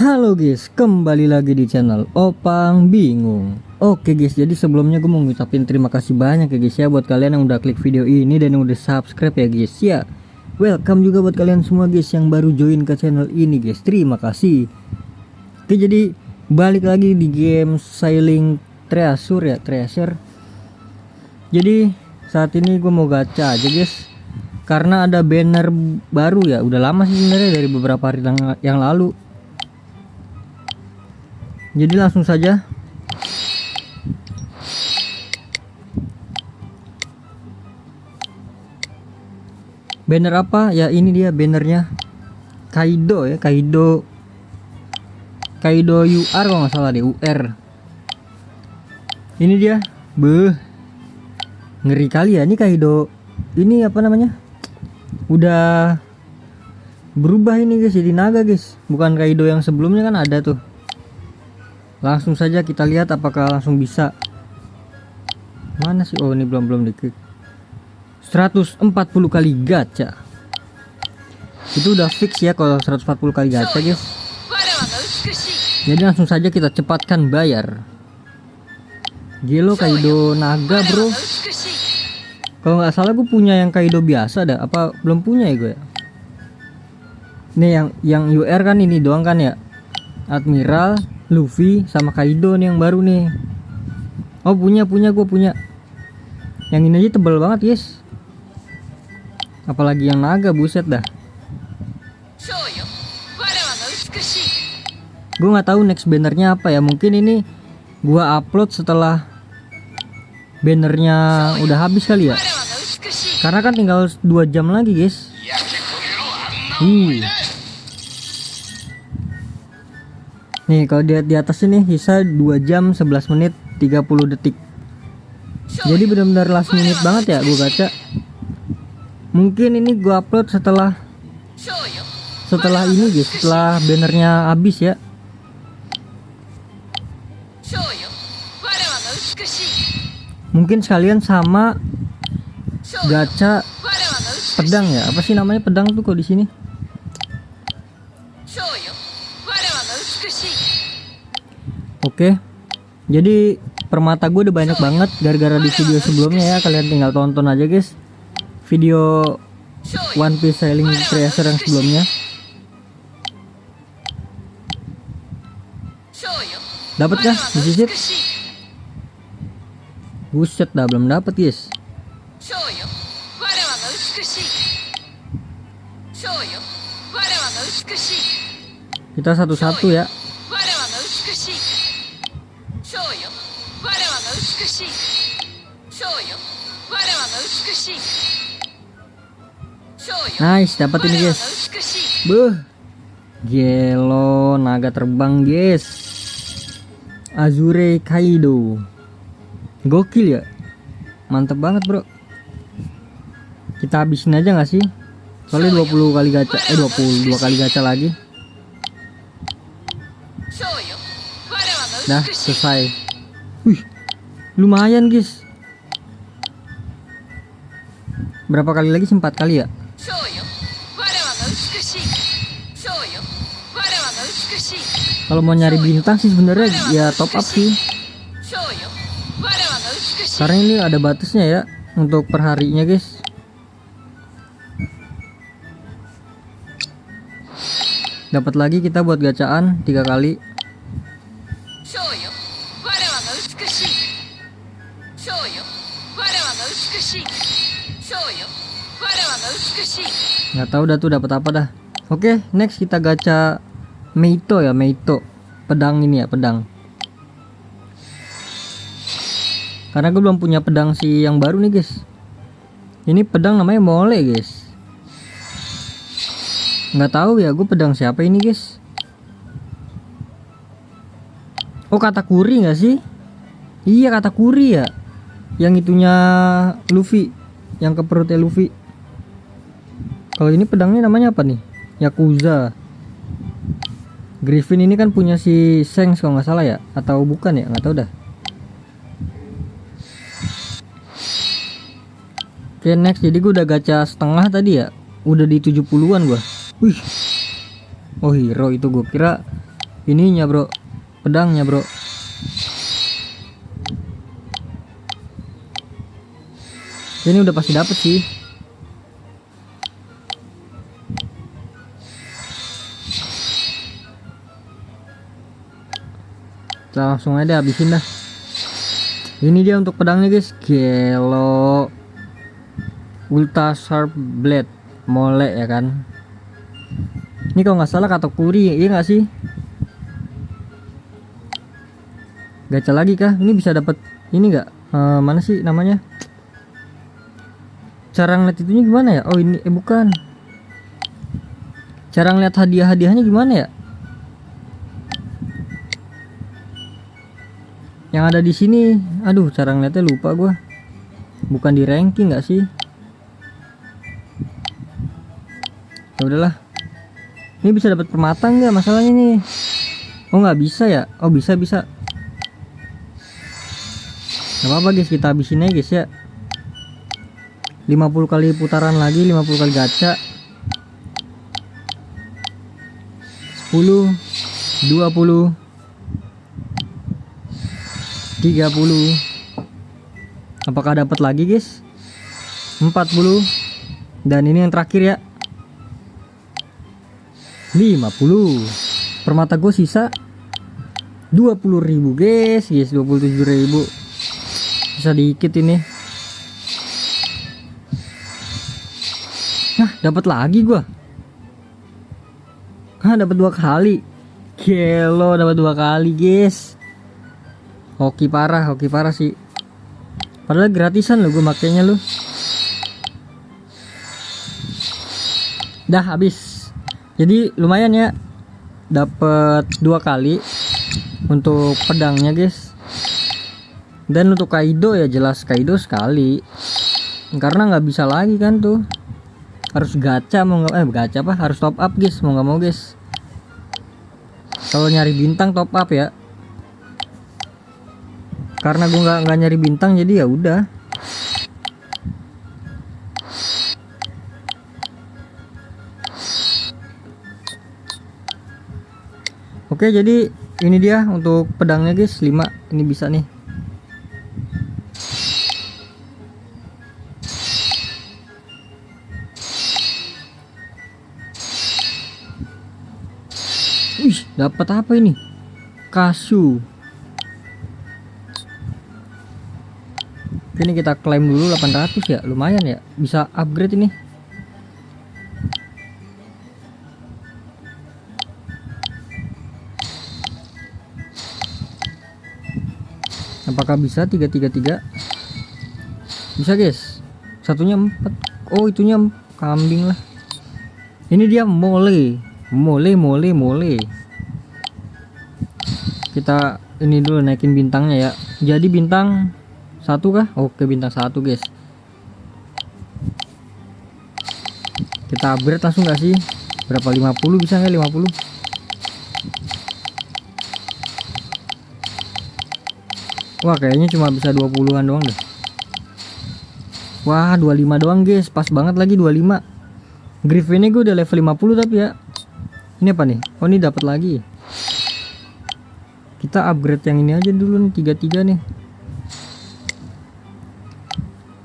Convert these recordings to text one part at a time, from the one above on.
Halo guys, kembali lagi di channel Opang Bingung. Oke guys, jadi sebelumnya gue mau ngucapin terima kasih banyak ya guys ya buat kalian yang udah klik video ini dan yang udah subscribe ya guys ya. Welcome juga buat kalian semua guys yang baru join ke channel ini guys. Terima kasih. Oke, jadi balik lagi di game Sailing Treasure ya, Treasure. Jadi saat ini gue mau gacha aja guys, karena ada banner baru ya. Udah lama sih sebenarnya, dari beberapa hari yang lalu. Jadi langsung saja. Banner apa? Ya ini dia bannernya. Kaido ya, Kaido UR kalau nggak salah deh, UR. Ini dia. Beuh. Ngeri kali ya ini Kaido. Ini apa namanya? Udah berubah ini guys, jadi naga guys. Bukan Kaido yang sebelumnya kan ada tuh. Langsung saja kita lihat apakah langsung bisa. Mana sih? Oh, ini belum diklik. 140 kali gacha. Itu udah fix ya kalau 140 kali gacha guys. Jadi langsung saja kita cepatkan bayar. Gelo Kaido naga bro. Kalau nggak salah gue punya yang Kaido biasa dah. Apa belum punya ya gue? Nih yang UR kan ini doang kan ya. Admiral, Luffy sama Kaido nih yang baru nih. Oh punya gue punya. Yang ini aja tebel banget guys. Apalagi yang naga, buset dah. Gue nggak tahu next bannernya apa ya. Mungkin ini gua upload setelah bannernya udah habis kali ya. Karena kan tinggal 2 jam lagi guys. Nih kalau di atas ini sisa 2 jam 11 menit 30 detik. Jadi benar-benar last minute banget ya gue gacha. Mungkin ini gue upload setelah ini guys, setelah bannernya habis ya. Mungkin sekalian sama gacha pedang ya. Apa sih namanya pedang tuh kok di sini? Oke, jadi permata gue udah banyak banget gara-gara di video sebelumnya ya. Kalian tinggal tonton aja guys video One Piece Sailing Treasure yang sebelumnya. Dapat kah? Disit? Buset dah, belum dapat guys. Kita satu-satu ya. Nice, dapat ini guys. Beuh. Gelo naga terbang guys. Azure Kaido. Gokil ya. Mantep banget bro. Kita habisin aja nggak sih? Soalnya 20 kali gacha, 22 kali gacha lagi. Dah selesai. Wih, lumayan guys. Berapa kali lagi? 4 kali ya. Kalau mau nyari bintang sih sebenarnya ya top up sih. Karena ini ada batasnya ya untuk perharinya guys. Dapat lagi kita buat gacaan 3 kali. Nggak tahu dah tuh dapat apa dah. Oke, next kita gacha Meito ya, Meito. Pedang ini ya, pedang. Karena gue belum punya pedang si yang baru nih guys. Ini pedang namanya Mole guys. Nggak tahu ya gue pedang siapa ini guys. Oh Katakuri nggak sih? Iya Katakuri ya. Yang itunya Luffy, yang ke perutnya Luffy. Kalau ini pedangnya namanya apa nih? Yakuza. Griffin ini kan punya si Shanks kalau nggak salah ya, atau bukan ya, nggak tahu dah. Oke next, jadi gue udah gacha setengah tadi ya, udah di 70-an gua. Wih, oh hero itu gue kira ininya bro, pedangnya bro. Ini udah pasti dapet sih. Kita langsung aja habisin dah. Ini dia untuk pedangnya guys, gelo Ultra Sharp Blade mole ya kan. Ini kalau nggak salah kategori, iya nggak sih? Gacha lagi kah? Ini bisa dapat ini nggak? Mana sih namanya? Cara ngeliat itunya gimana ya? Oh ini, bukan. Cara ngeliat hadiah-hadiahnya gimana ya? Yang ada di sini, aduh, cara ngeliatnya lupa gua. Bukan di ranking nggak sih? Ya udahlah. Ini bisa dapat permata nggak masalahnya nih? Oh nggak bisa ya? Oh bisa. Gak apa-apa guys, kita habisin aja guys ya. 50 kali putaran lagi, 50 kali gacha. 10, 20, 30. Apakah dapat lagi guys? 40. Dan ini yang terakhir ya, 50. Permata gue sisa 20.000 guys, 27.000. Bisa dikit ini. Nah, dapat lagi gua. Dapat 2 kali. Gelo, dapat 2 kali guys. Hoki parah sih. Padahal gratisan loh gue makainya loh. Dah habis. Jadi lumayan ya, dapat 2 kali untuk pedangnya guys. Dan untuk Kaido ya jelas Kaido sekali, karena nggak bisa lagi kan tuh, harus gacha mau nggak gacha apa, harus top up guys mau nggak mau guys. Kalau nyari bintang top up ya, karena gue nggak nyari bintang jadi ya udah. Oke, jadi ini dia untuk pedangnya guys, 5. Ini bisa nih. Wih, dapat apa ini? Kasu. Ini kita klaim dulu 800 ya, lumayan ya, bisa upgrade ini. Apakah bisa 333? Bisa guys. Satunya 4. Oh itunya kambing lah. Ini dia mole. Kita ini dulu naikin bintangnya ya. Jadi bintang 1 kah? Oke, bintang 1 guys. Kita upgrade langsung gak sih? Berapa, 50 bisa nggak? 50. Wah kayaknya cuma bisa 20-an doang deh. Wah 25 doang guys, pas banget lagi 25. Griffinnya gue udah level 50 tapi ya. Ini apa nih? Oh ini dapat lagi. Kita upgrade yang ini aja dulu nih, 33 nih.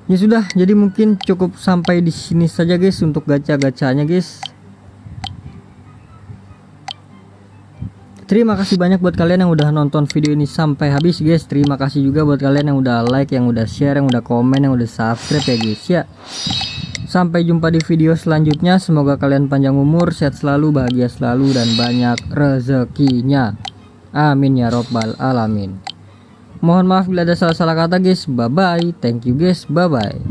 Ya sudah, jadi mungkin cukup sampai di sini saja guys untuk gacha-gachanya guys. Terima kasih banyak buat kalian yang udah nonton video ini sampai habis guys. Terima kasih juga buat kalian yang udah like, yang udah share, yang udah komen, yang udah subscribe ya guys ya. Sampai jumpa di video selanjutnya. Semoga kalian panjang umur, sehat selalu, bahagia selalu, dan banyak rezekinya. Amin ya robbal alamin. Mohon maaf bila ada salah-salah kata guys. Bye bye. Thank you guys. Bye bye.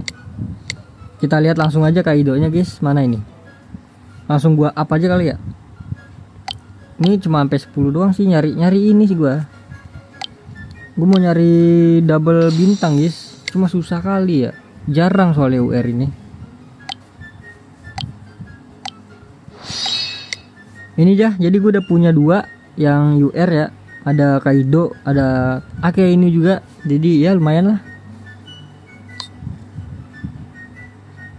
Kita lihat langsung aja Kaidonya guys. Mana ini? Langsung gua up aja kali ya. Ini cuma sampai 10 doang sih, nyari ini sih gua. Gua mau nyari double bintang guys, cuma susah kali ya. Jarang soalnya UR ini. Ini dah, jadi gua udah punya 2 yang UR ya. Ada Kaido, ada Ake ini juga. Jadi ya lumayan lah.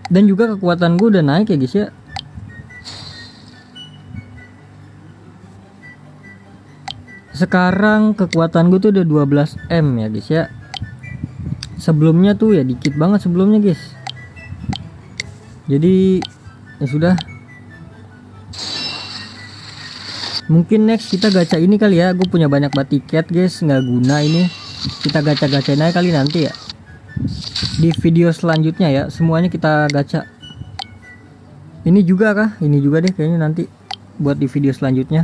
Dan juga kekuatan gua udah naik ya guys ya. Sekarang kekuatan gue tuh udah 12 M ya guys ya. Sebelumnya tuh ya dikit banget sebelumnya guys. Jadi ya sudah. Mungkin next kita gacha ini kali ya. Gue punya banyak banget tiket guys, nggak guna ini. Kita gacha-gacain aja kali nanti ya. Di video selanjutnya ya, semuanya kita gacha. Ini juga kah? Ini juga deh kayaknya nanti buat di video selanjutnya.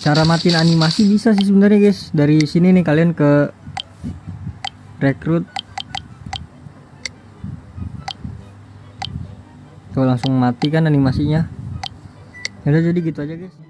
Cara matiin animasi bisa sih sebenarnya guys. Dari sini nih kalian ke rekrut. Tuh langsung mati kan animasinya. Udah jadi gitu aja guys.